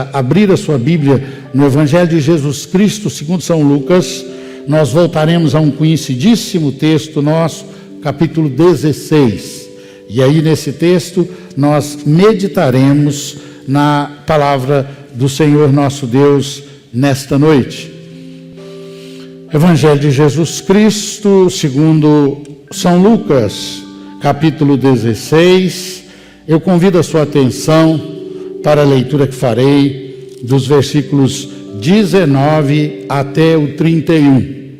Abrir a sua Bíblia no Evangelho de Jesus Cristo segundo São Lucas, nós voltaremos a um conhecidíssimo texto nosso, capítulo 16. E aí nesse texto nós meditaremos na palavra do Senhor nosso Deus nesta noite. Evangelho de Jesus Cristo segundo São Lucas, capítulo 16. Eu convido a sua atenção para a leitura que farei dos versículos 19 até o 31.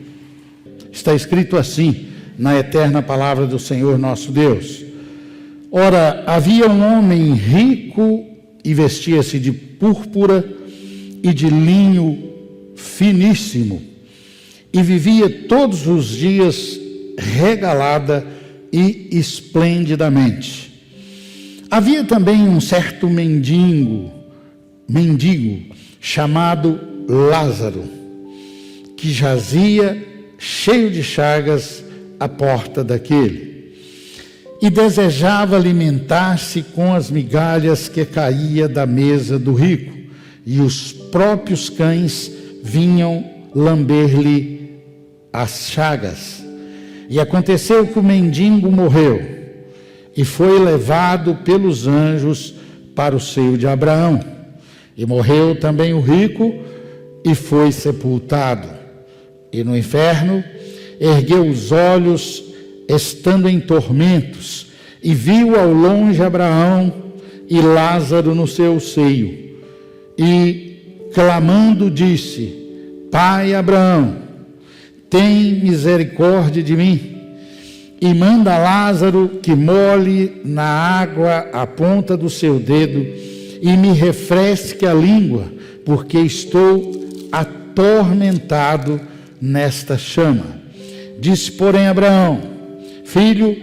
Está escrito assim na eterna palavra do Senhor nosso Deus: Ora, havia um homem rico e vestia-se de púrpura e de linho finíssimo, e vivia todos os dias regalada e esplendidamente. Havia também um certo mendigo chamado Lázaro, que jazia cheio de chagas à porta daquele, e desejava alimentar-se com as migalhas que caía da mesa do rico, e os próprios cães vinham lamber-lhe as chagas. E aconteceu que o mendigo morreu, e foi levado pelos anjos para o seio de Abraão. E morreu também o rico, e foi sepultado. E no inferno ergueu os olhos, estando em tormentos, e viu ao longe Abraão e Lázaro no seu seio. E, clamando, disse: Pai Abraão, tem misericórdia de mim, e manda Lázaro que molhe na água a ponta do seu dedo e me refresque a língua, porque estou atormentado nesta chama. Disse, porém, Abraão: Filho,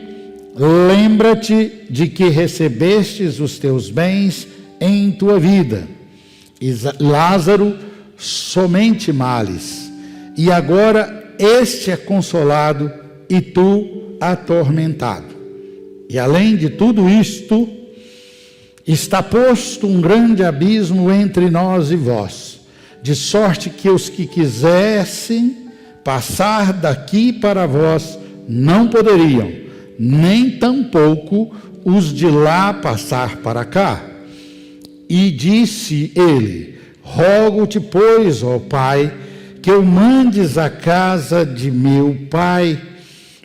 lembra-te de que recebestes os teus bens em tua vida, e Lázaro somente males, e agora este é consolado e tu atormentado. E além de tudo isto, está posto um grande abismo entre nós e vós, de sorte que os que quisessem passar daqui para vós não poderiam, nem tampouco os de lá passar para cá. E disse ele: Rogo-te, pois, ó Pai, que eu mandes à casa de meu pai,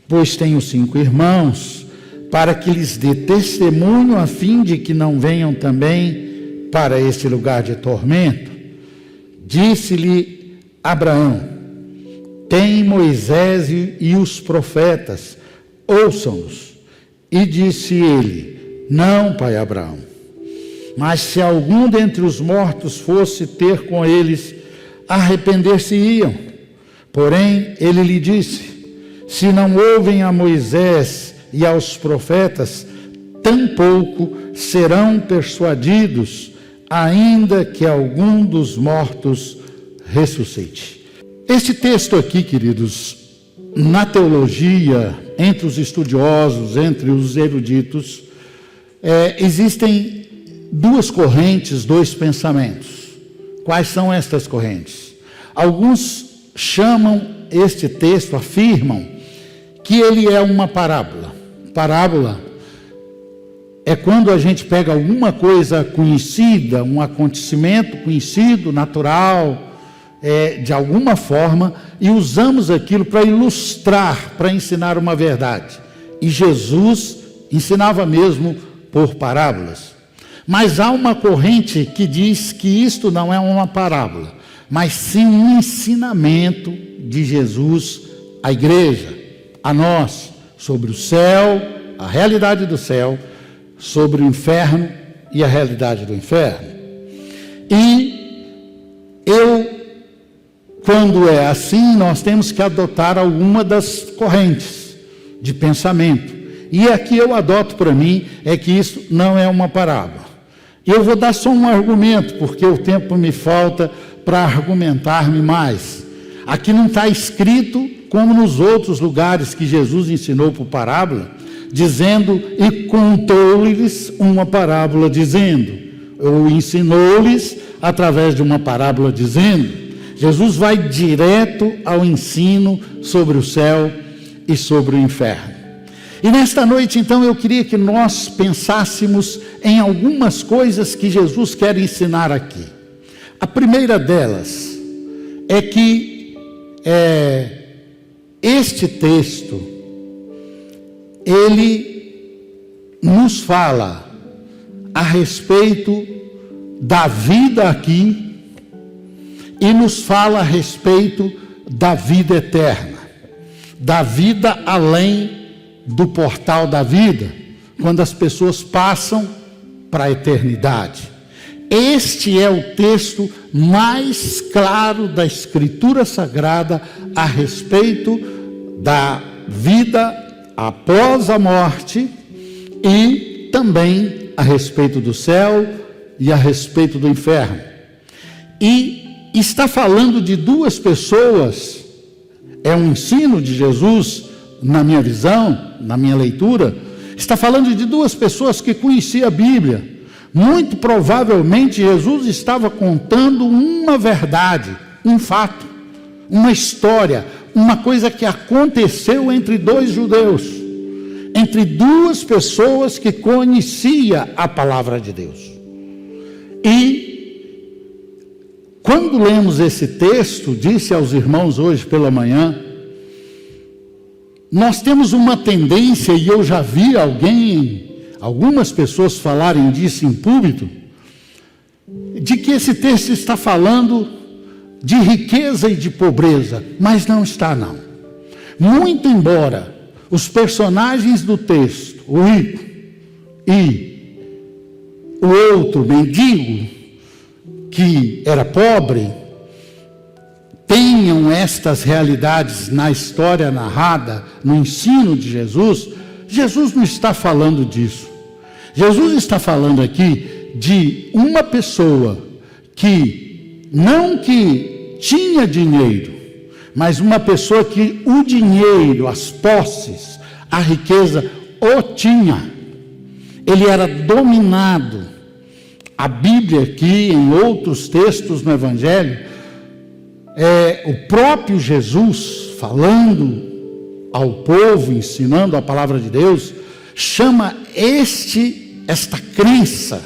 pois tenho 5 irmãos, para que lhes dê testemunho, a fim de que não venham também para este lugar de tormento. Disse-lhe Abraão: Tem Moisés e os profetas, ouçam-nos. E disse ele: Não, pai Abraão, mas se algum dentre os mortos fosse ter com eles, arrepender-se-iam. Porém, ele lhe disse: Se não ouvem a Moisés e aos profetas, tampouco serão persuadidos, ainda que algum dos mortos ressuscite. Este texto aqui, queridos, na teologia, entre os estudiosos, entre os eruditos, existem 2 correntes, 2 pensamentos. Quais são estas correntes? Alguns chamam este texto, afirmam que ele é uma parábola. Parábola é quando a gente pega alguma coisa conhecida, um acontecimento conhecido, natural, de alguma forma, e usamos aquilo para ilustrar, para ensinar uma verdade. E Jesus ensinava mesmo por parábolas. Mas há uma corrente que diz que isto não é uma parábola, mas sim um ensinamento de Jesus à igreja, a nós, sobre o céu, a realidade do céu, sobre o inferno e a realidade do inferno. E quando é assim, nós temos que adotar alguma das correntes de pensamento. E aqui eu adoto para mim, é que isso não é uma parábola. Eu vou dar só um argumento, porque o tempo me falta para argumentar-me mais. Aqui não está escrito, como nos outros lugares que Jesus ensinou por parábola, dizendo, e contou-lhes uma parábola, dizendo, ou ensinou-lhes através de uma parábola dizendo, Jesus vai direto ao ensino sobre o céu e sobre o inferno. E nesta noite, então, eu queria que nós pensássemos em algumas coisas que Jesus quer ensinar aqui. A primeira delas é que este texto, ele nos fala a respeito da vida aqui e nos fala a respeito da vida eterna, da vida além do portal da vida, quando as pessoas passam para a eternidade. Este é o texto mais claro da Escritura Sagrada a respeito da vida após a morte e também a respeito do céu e a respeito do inferno. E está falando de duas pessoas, é um ensino de Jesus, na minha visão, na minha leitura, está falando de duas pessoas que conheciam a Bíblia. Muito provavelmente Jesus estava contando uma verdade, um fato, uma história, uma coisa que aconteceu entre dois judeus, entre duas pessoas que conheciam a palavra de Deus. E quando lemos esse texto, disse aos irmãos hoje pela manhã, nós temos uma tendência, e eu já vi algumas pessoas falarem disso em púlpito, de que esse texto está falando de riqueza e de pobreza, mas não está não. Muito embora os personagens do texto, o rico e o outro mendigo, que era pobre, tenham estas realidades na história narrada, no ensino de Jesus, Jesus não está falando disso. Jesus está falando aqui de uma pessoa que tinha dinheiro, mas uma pessoa que o dinheiro, as posses, a riqueza o tinha. Ele era dominado. A Bíblia aqui, em outros textos no Evangelho, o próprio Jesus falando ao povo, ensinando a palavra de Deus, chama esta crença,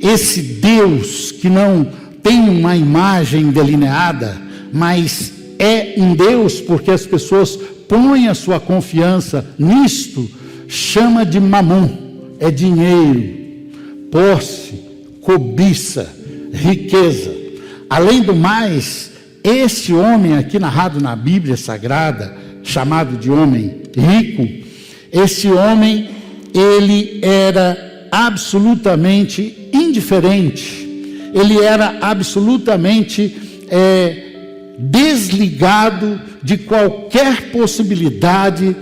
esse Deus que não tem uma imagem delineada, mas é um Deus porque as pessoas põem a sua confiança nisto, chama de mamon, é dinheiro, posse, cobiça, riqueza. Além do mais, esse homem aqui narrado na Bíblia Sagrada, chamado de homem rico, esse homem, ele era absolutamente indiferente, ele era absolutamente desligado de qualquer possibilidade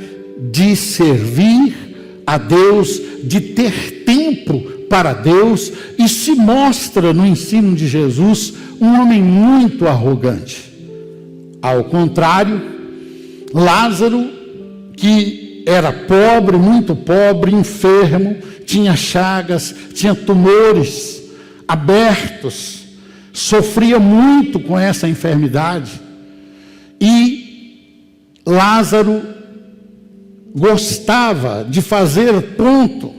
de servir a Deus, de ter tempo para Deus, e se mostra no ensino de Jesus um homem muito arrogante. Ao contrário, Lázaro, que era pobre, muito pobre, enfermo, tinha chagas, tinha tumores abertos, sofria muito com essa enfermidade, e Lázaro gostava de fazer ponto,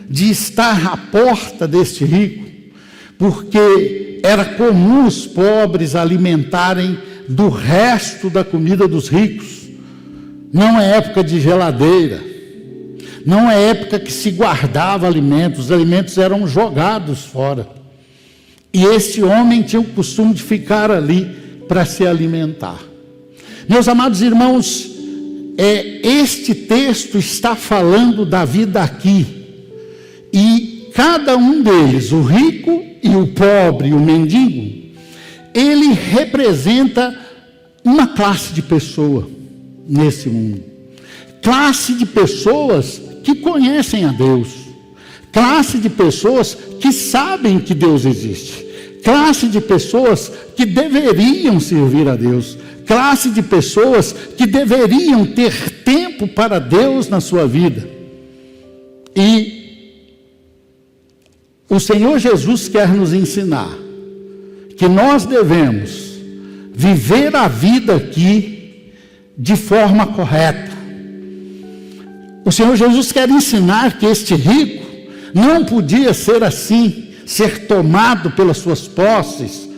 de estar à porta deste rico, porque era comum os pobres alimentarem do resto da comida dos ricos. Não é época de geladeira, não é época que se guardava alimentos, os alimentos eram jogados fora. E esse homem tinha o costume de ficar ali para se alimentar. Meus amados irmãos, este texto está falando da vida aqui. E cada um deles, o rico e o pobre, o mendigo, ele representa uma classe de pessoa nesse mundo. Classe de pessoas que conhecem a Deus. Classe de pessoas que sabem que Deus existe. Classe de pessoas que deveriam servir a Deus. Classe de pessoas que deveriam ter tempo para Deus na sua vida. E o Senhor Jesus quer nos ensinar que nós devemos viver a vida aqui de forma correta. O Senhor Jesus quer ensinar que este rico não podia ser assim, ser tomado pelas suas posses,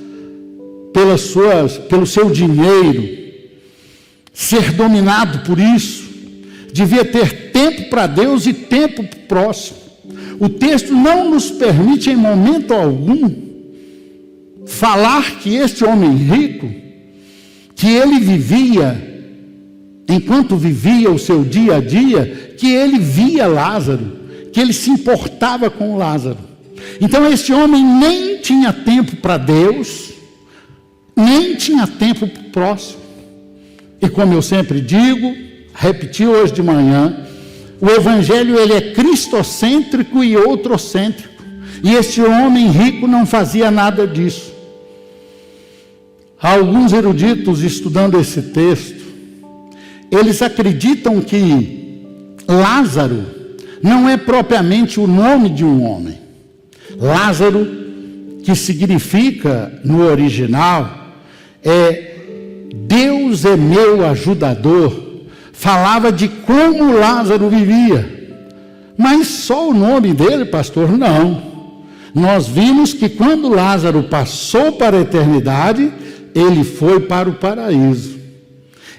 pelo seu dinheiro, ser dominado por isso. Devia ter tempo para Deus e tempo para o próximo. O texto não nos permite em momento algum falar que este homem rico, que ele vivia, enquanto vivia o seu dia a dia, que ele via Lázaro, que ele se importava com Lázaro. Então este homem nem tinha tempo para Deus, nem tinha tempo para o próximo. E como eu sempre digo, repeti hoje de manhã, o evangelho ele é cristocêntrico e outrocêntrico. E este homem rico não fazia nada disso. Alguns eruditos estudando esse texto, eles acreditam que Lázaro não é propriamente o nome de um homem. Lázaro, que significa no original, Deus é meu ajudador. Falava de como Lázaro vivia. Mas só o nome dele, pastor, não. Nós vimos que quando Lázaro passou para a eternidade, ele foi para o paraíso.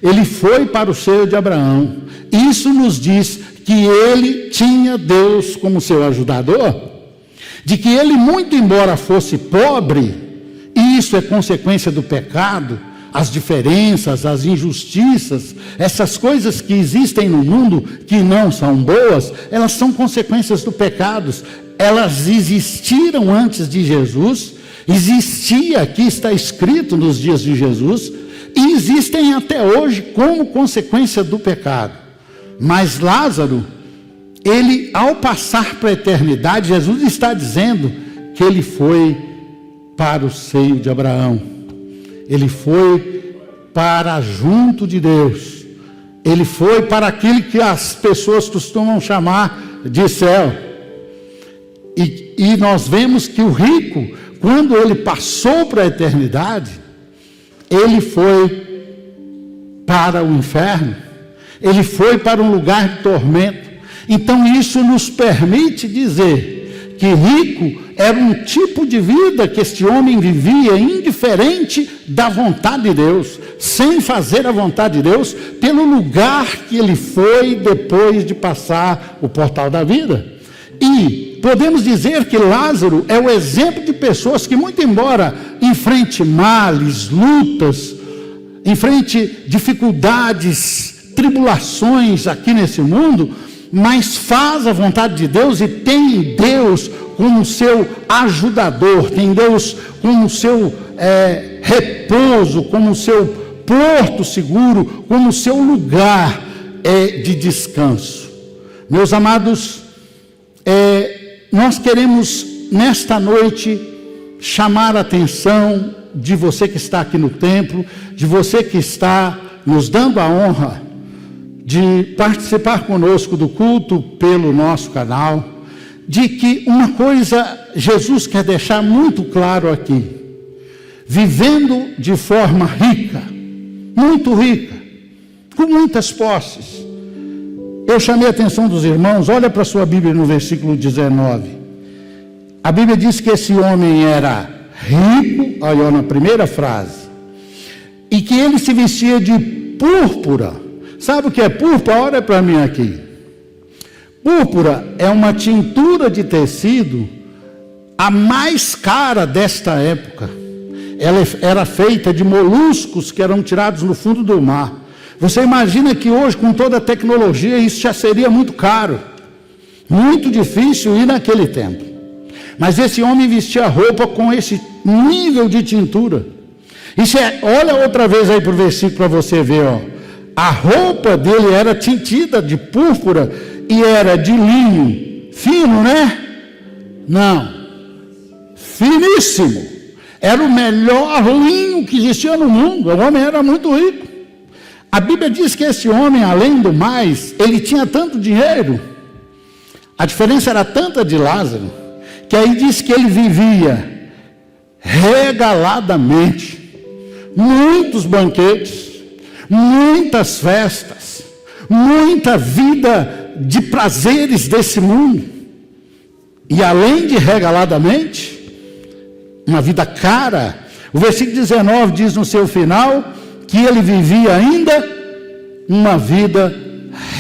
Ele foi para o seio de Abraão. Isso nos diz que ele tinha Deus como seu ajudador. De que ele, muito embora fosse pobre, e isso é consequência do pecado, as diferenças, as injustiças, essas coisas que existem no mundo que não são boas, elas são consequências do pecado. Elas existiram antes de Jesus, existia, aqui está escrito nos dias de Jesus, e existem até hoje como consequência do pecado. Mas Lázaro, ele, ao passar para a eternidade, Jesus está dizendo que ele foi para o seio de Abraão. Ele foi para junto de Deus. Ele foi para aquilo que as pessoas costumam chamar de céu. E nós vemos que o rico, quando ele passou para a eternidade, ele foi para o inferno. Ele foi para um lugar de tormento. Então isso nos permite dizer que rico era um tipo de vida que este homem vivia indiferente da vontade de Deus, sem fazer a vontade de Deus, pelo lugar que ele foi depois de passar o portal da vida. E podemos dizer que Lázaro é o exemplo de pessoas que, muito embora enfrente males, lutas, enfrente dificuldades, tribulações aqui nesse mundo, mas faz a vontade de Deus e tem Deus como seu ajudador, tem Deus como seu repouso, como seu porto seguro, como seu lugar de descanso. Meus amados, nós queremos nesta noite chamar a atenção de você que está aqui no templo, de você que está nos dando a honra de participar conosco do culto pelo nosso canal, de que uma coisa Jesus quer deixar muito claro aqui: vivendo de forma rica, muito rica, com muitas posses. Eu chamei a atenção dos irmãos, olha para a sua Bíblia no versículo 19. A Bíblia diz que esse homem era rico, olha na primeira frase, e que ele se vestia de púrpura. Sabe o que é púrpura? Olha para mim aqui. Púrpura é uma tintura de tecido a mais cara desta época. Ela era feita de moluscos que eram tirados no fundo do mar. Você imagina que hoje, com toda a tecnologia, isso já seria muito caro, muito difícil ir naquele tempo. Mas esse homem vestia roupa com esse nível de tintura. Olha outra vez aí para o versículo para você ver, ó. A roupa dele era tintida de púrpura e era de linho fino, né? Não, finíssimo. Era o melhor linho que existia no mundo. O homem era muito rico. A Bíblia diz que esse homem, além do mais, ele tinha tanto dinheiro. A diferença era tanta de Lázaro, que aí diz que ele vivia regaladamente. Muitos banquetes, muitas festas, muita vida de prazeres desse mundo. E além de regaladamente, uma vida cara. O versículo 19 diz no seu final que ele vivia ainda uma vida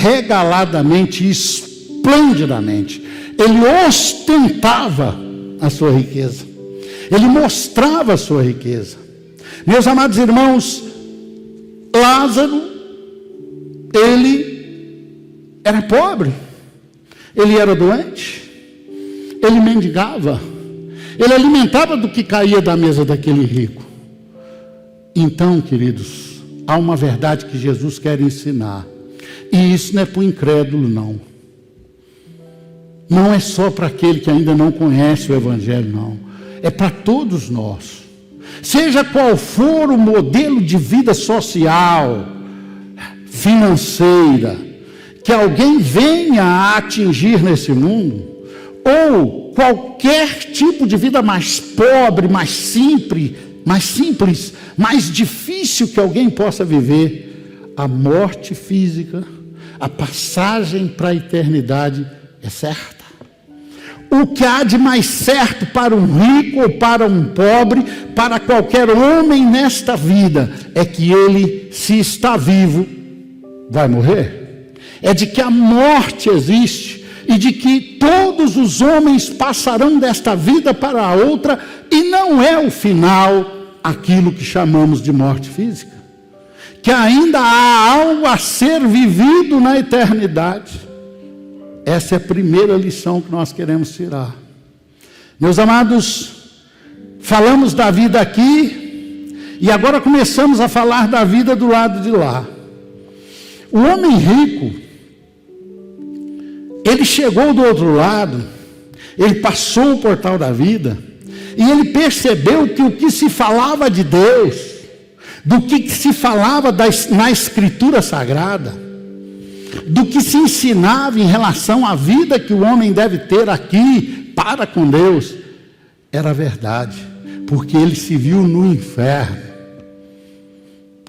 regaladamente, esplendidamente. Ele ostentava a sua riqueza, ele mostrava a sua riqueza. Meus amados irmãos, Lázaro, ele era pobre, ele era doente, ele mendigava, ele alimentava do que caía da mesa daquele rico. Então, queridos, há uma verdade que Jesus quer ensinar, e isso não é para o incrédulo, não. Não é só para aquele que ainda não conhece o Evangelho, não. É para todos nós. Seja qual for o modelo de vida social, financeira, que alguém venha a atingir nesse mundo, ou qualquer tipo de vida mais pobre, mais simples, mais difícil que alguém possa viver, a morte física, a passagem para a eternidade é certa. O que há de mais certo para um rico ou para um pobre, para qualquer homem nesta vida, é que ele, se está vivo, vai morrer. É de que a morte existe e de que todos os homens passarão desta vida para a outra, e não é o final aquilo que chamamos de morte física, que ainda há algo a ser vivido na eternidade. Essa é a primeira lição que nós queremos tirar. Meus amados, falamos da vida aqui, e agora começamos a falar da vida do lado de lá. O homem rico, ele chegou do outro lado, ele passou o portal da vida, e ele percebeu que o que se falava de Deus, do que se falava na Escritura Sagrada, do que se ensinava em relação à vida que o homem deve ter aqui para com Deus, era verdade, porque ele se viu no inferno.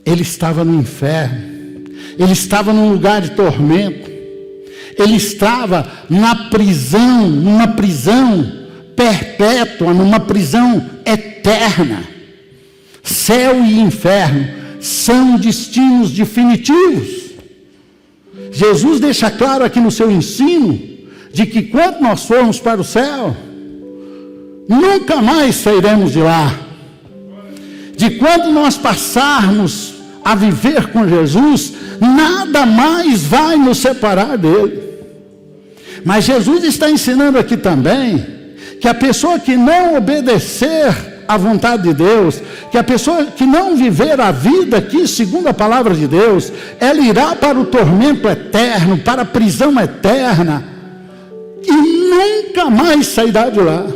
Ele estava no inferno, ele estava num lugar de tormento, ele estava na prisão, numa prisão perpétua, numa prisão eterna. Céu e inferno são destinos definitivos. Jesus deixa claro aqui no seu ensino, de que quando nós formos para o céu, nunca mais sairemos de lá. De quando nós passarmos a viver com Jesus, nada mais vai nos separar dele. Mas Jesus está ensinando aqui também, que a pessoa que não obedecer à vontade de Deus, que a pessoa que não viver a vida aqui segundo a palavra de Deus, ela irá para o tormento eterno, para a prisão eterna, e nunca mais sairá de lá,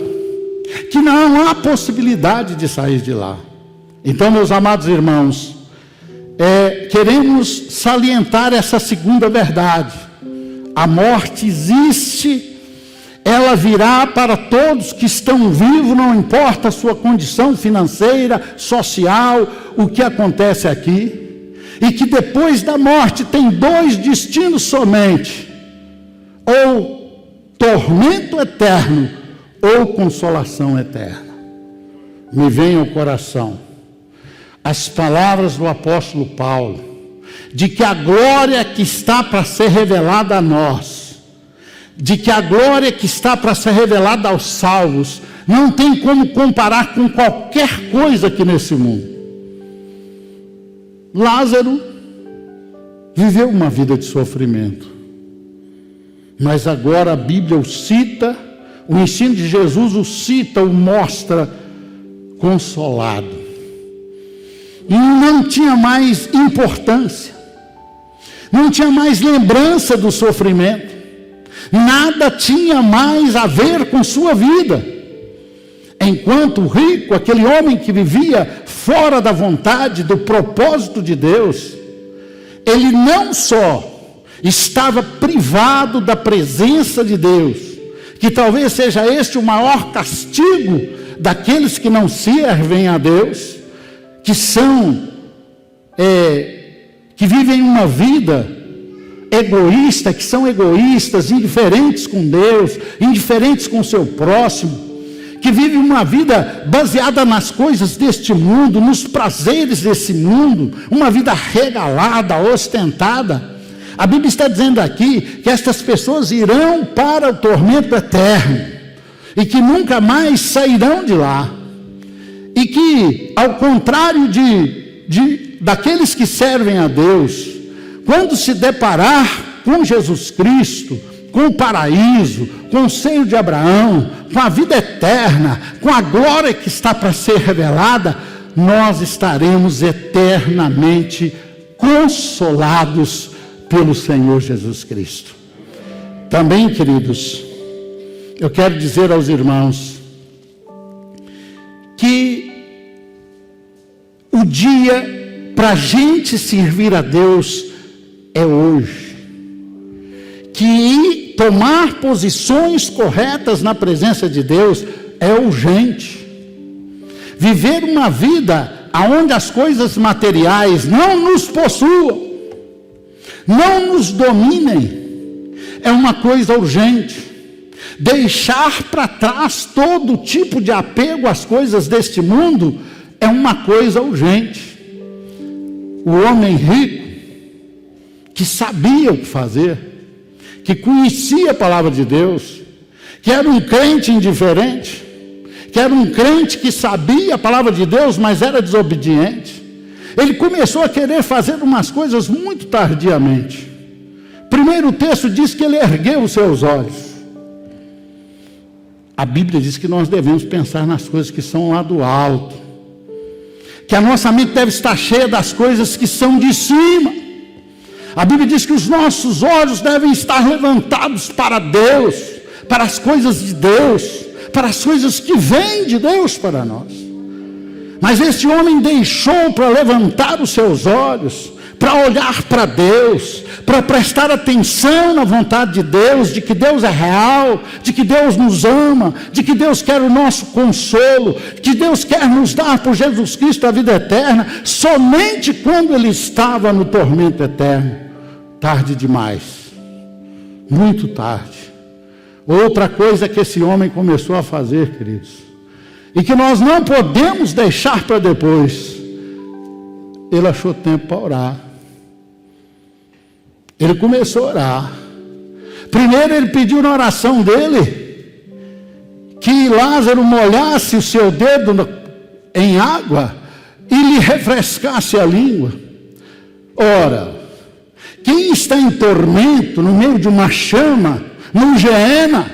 que não há possibilidade de sair de lá. Então, meus amados irmãos, queremos salientar essa segunda verdade: a morte existe. Ela virá para todos que estão vivos, não importa a sua condição financeira, social, o que acontece aqui. E que depois da morte tem dois destinos somente: ou tormento eterno, ou consolação eterna. Me vem ao coração as palavras do apóstolo Paulo, de que a glória que está para ser revelada a nós, de que a glória que está para ser revelada aos salvos, não tem como comparar com qualquer coisa aqui nesse mundo. Lázaro viveu uma vida de sofrimento, mas agora a Bíblia o cita, o ensino de Jesus o cita, o mostra consolado. E não tinha mais importância, não tinha mais lembrança do sofrimento, nada tinha mais a ver com sua vida. Enquanto o rico, aquele homem que vivia fora da vontade, do propósito de Deus, ele não só estava privado da presença de Deus, que talvez seja este o maior castigo daqueles que não servem a Deus, que vivem uma vida egoísta, que são egoístas, indiferentes com Deus, indiferentes com o seu próximo, que vivem uma vida baseada nas coisas deste mundo, nos prazeres desse mundo, uma vida regalada, ostentada. A Bíblia está dizendo aqui que estas pessoas irão para o tormento eterno e que nunca mais sairão de lá, e que, ao contrário daqueles que servem a Deus, quando se deparar com Jesus Cristo, com o paraíso, com o seio de Abraão, com a vida eterna, com a glória que está para ser revelada, nós estaremos eternamente consolados pelo Senhor Jesus Cristo. Também, queridos, eu quero dizer aos irmãos que o dia para a gente servir a Deus é hoje, que tomar posições corretas na presença de Deus é urgente. Viver uma vida onde as coisas materiais não nos possuam, não nos dominem, é uma coisa urgente. Deixar para trás todo tipo de apego às coisas deste mundo é uma coisa urgente. O homem rico, que sabia o que fazer, que conhecia a palavra de Deus, que era um crente indiferente, que era um crente que sabia a palavra de Deus, mas era desobediente, ele começou a querer fazer umas coisas muito tardiamente. Primeiro o texto diz que ele ergueu os seus olhos. A Bíblia diz que nós devemos pensar nas coisas que são lá do alto, que a nossa mente deve estar cheia das coisas que são de cima. A Bíblia diz que os nossos olhos devem estar levantados para Deus, para as coisas de Deus, para as coisas que vêm de Deus para nós. Mas este homem deixou para levantar os seus olhos, para olhar para Deus, para prestar atenção na vontade de Deus, de que Deus é real, de que Deus nos ama, de que Deus quer o nosso consolo, que Deus quer nos dar por Jesus Cristo a vida eterna, somente quando ele estava no tormento eterno. Tarde demais, muito tarde. Outra coisa que esse homem começou a fazer, queridos, e que nós não podemos deixar para depois, ele achou tempo para orar. Ele começou a orar. Primeiro ele pediu na oração dele que Lázaro molhasse o seu dedo em água e lhe refrescasse a língua. Ora, quem está em tormento no meio de uma chama, no Geena,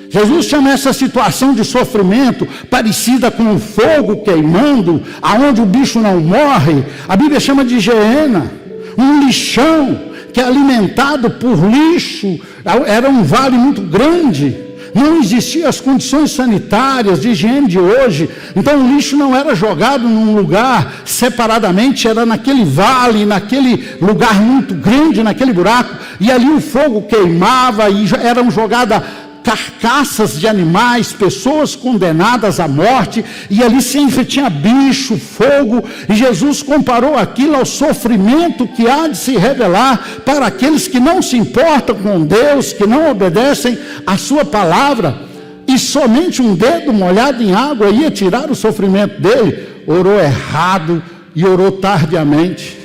Jesus chama essa situação de sofrimento parecida com o fogo queimando, aonde o bicho não morre, a Bíblia chama de Geena, um lixão que é alimentado por lixo. Era um vale muito grande, não existiam as condições sanitárias de higiene de hoje, então o lixo não era jogado num lugar separadamente, era naquele vale, naquele lugar muito grande, naquele buraco, e ali o fogo queimava e eram jogadas carcaças de animais, pessoas condenadas à morte, e ali sempre tinha bicho, fogo, e Jesus comparou aquilo ao sofrimento que há de se revelar para aqueles que não se importam com Deus, que não obedecem à sua palavra, e somente um dedo molhado em água ia tirar o sofrimento dele. Orou errado e orou tardiamente.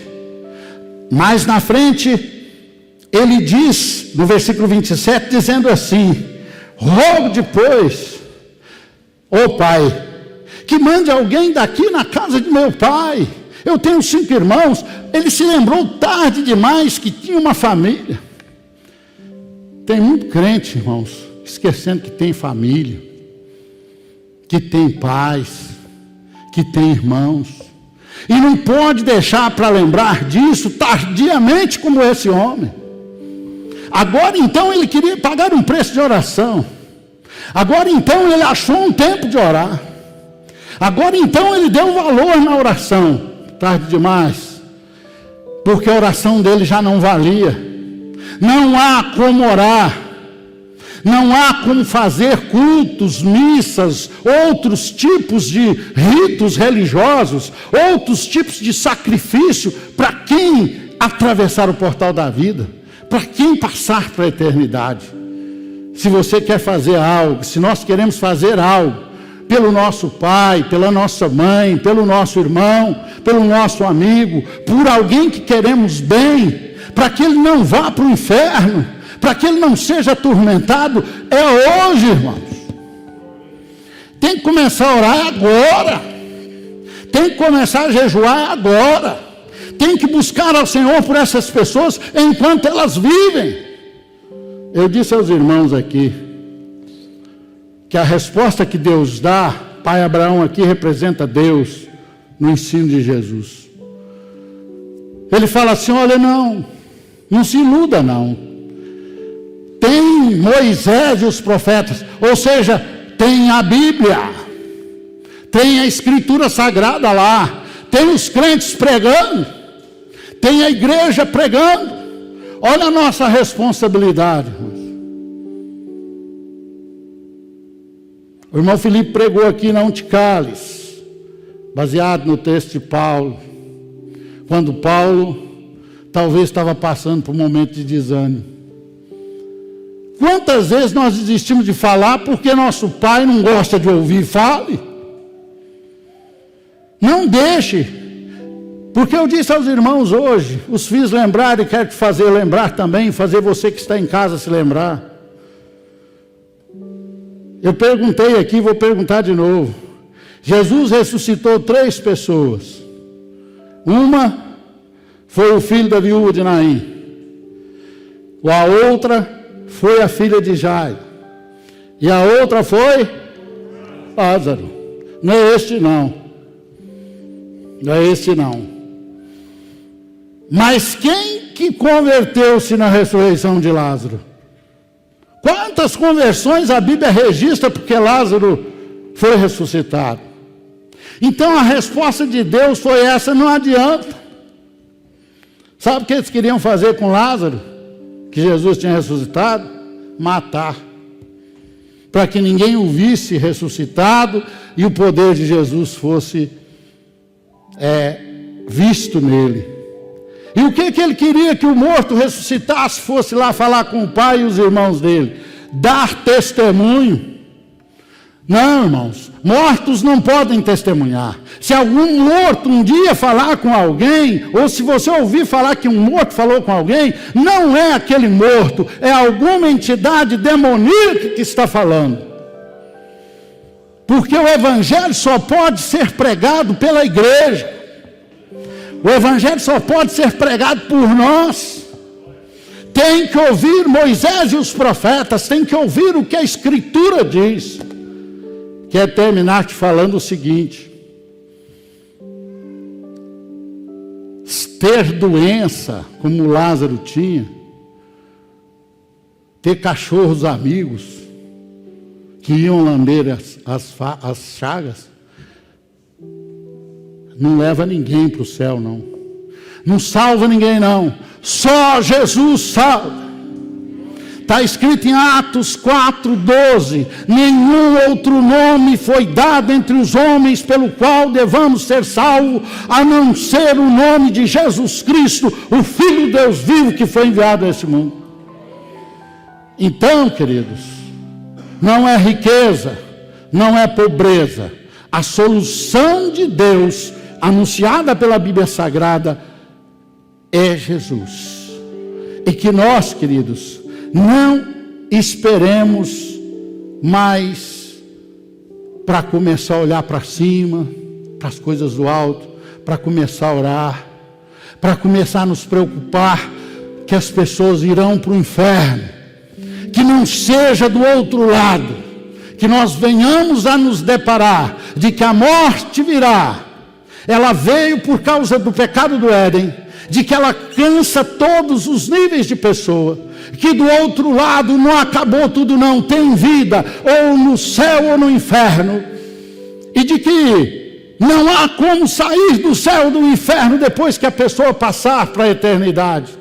Mais na frente, ele diz, no versículo 27, dizendo assim: rogo depois, ó Pai, que mande alguém daqui na casa de meu pai. Eu tenho 5 irmãos. Ele se lembrou tarde demais que tinha uma família. Tem muito crente, irmãos, esquecendo que tem família, que tem pais, que tem irmãos, e não pode deixar para lembrar disso tardiamente como esse homem. Agora então ele queria pagar um preço de oração. Agora então ele achou um tempo de orar. Agora então ele deu valor na oração. Tarde demais, porque a oração dele já não valia. Não há como orar, Não há como fazer cultos, missas, outros tipos de ritos religiosos, outros tipos de sacrifício para quem atravessar o portal da vida, para quem passar para a eternidade. Se você quer fazer algo, se nós queremos fazer algo pelo nosso pai, pela nossa mãe, pelo nosso irmão, pelo nosso amigo, por alguém que queremos bem, para que ele não vá para o inferno, para que ele não seja atormentado, é hoje, irmãos. Tem que começar a orar agora, tem que começar a jejuar agora, tem que buscar ao Senhor por essas pessoas enquanto elas vivem. Eu disse aos irmãos aqui que a resposta que Deus dá, pai Abraão aqui representa Deus no ensino de Jesus. Ele fala assim: olha, não se iluda não. Tem Moisés e os profetas, ou seja, tem a Bíblia, tem a Escritura Sagrada lá, tem os crentes pregando, tem a igreja pregando. Olha a nossa responsabilidade. O irmão Felipe pregou aqui na Unticales, baseado no texto de Paulo, quando Paulo talvez estava passando por um momento de desânimo. Quantas vezes nós desistimos de falar porque nosso pai não gosta de ouvir? Fale. Não deixe. Porque eu disse aos irmãos hoje, os fiz lembrar e quero te fazer lembrar também, fazer você que está em casa se lembrar. Eu perguntei aqui, vou perguntar de novo. Jesus ressuscitou 3 pessoas. Uma foi o filho da viúva de Naim. A outra foi a filha de Jairo. E a outra foi Lázaro. Não é este não. Não é este não. Mas quem que converteu-se na ressurreição de Lázaro? Quantas conversões a Bíblia registra porque Lázaro foi ressuscitado? Então a resposta de Deus foi essa: não adianta. Sabe o que eles queriam fazer com Lázaro, que Jesus tinha ressuscitado? Matar, para que ninguém o visse ressuscitado e o poder de Jesus fosse visto nele. E o que ele queria? Que o morto ressuscitasse, fosse lá falar com o pai e os irmãos dele, dar testemunho. Não, irmãos, mortos não podem testemunhar. Se algum morto um dia falar com alguém, ou se você ouvir falar que um morto falou com alguém, não é aquele morto, é alguma entidade demoníaca que está falando. Porque o evangelho só pode ser pregado pela igreja. O evangelho só pode ser pregado por nós. Tem que ouvir Moisés e os profetas, tem que ouvir o que a Escritura diz. Quero terminar te falando o seguinte: ter doença, como Lázaro tinha, ter cachorros amigos que iam lamber as chagas, não leva ninguém para o céu, não. Não salva ninguém, não. Só Jesus salva. Está escrito em Atos 4:12: nenhum outro nome foi dado entre os homens pelo qual devamos ser salvos, a não ser o nome de Jesus Cristo, o Filho de Deus vivo, que foi enviado a esse mundo. Então, queridos, não é riqueza, não é pobreza. A solução de Deus, anunciada pela Bíblia Sagrada, é Jesus. E que nós, queridos, não esperemos mais para começar a olhar para cima, para as coisas do alto, para começar a orar, para começar a nos preocupar que as pessoas irão para o inferno. Que não seja do outro lado, que nós venhamos a nos deparar de que a morte virá. Ela veio por causa do pecado do Éden, de que ela alcança todos os níveis de pessoa, que do outro lado não acabou tudo não, tem vida, ou no céu ou no inferno, e de que não há como sair do céu ou do inferno depois que a pessoa passar para a eternidade.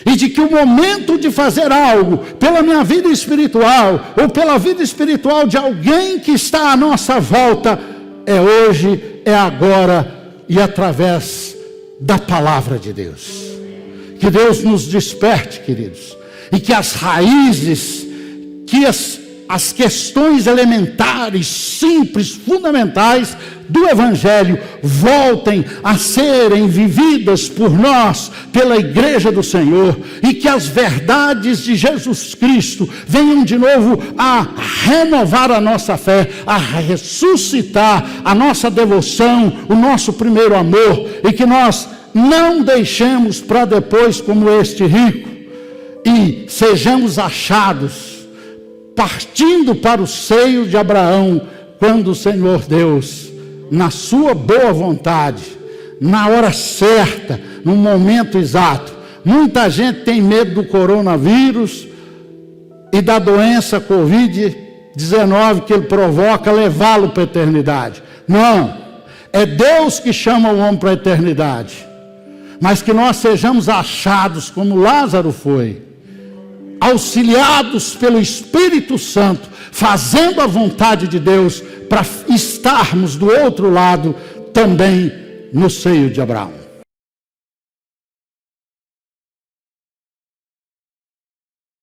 e de que o momento de fazer algo pela minha vida espiritual, ou pela vida espiritual de alguém que está à nossa volta, é hoje, é agora e através da palavra de Deus. Que Deus nos desperte, queridos, e que as raízes, que as questões elementares, simples, fundamentais do Evangelho voltem a serem vividas por nós, pela igreja do Senhor, e que as verdades de Jesus Cristo venham de novo a renovar a nossa fé, a ressuscitar a nossa devoção, o nosso primeiro amor, e que nós não deixemos para depois como este rico, e sejamos achados partindo para o seio de Abraão, quando o Senhor Deus, na sua boa vontade, na hora certa, no momento exato. Muita gente tem medo do coronavírus e da doença Covid-19 que ele provoca, levá-lo para a eternidade. Não, é Deus que chama o homem para a eternidade, mas que nós sejamos achados como Lázaro foi, auxiliados pelo Espírito Santo, fazendo a vontade de Deus, para estarmos do outro lado também no seio de Abraão.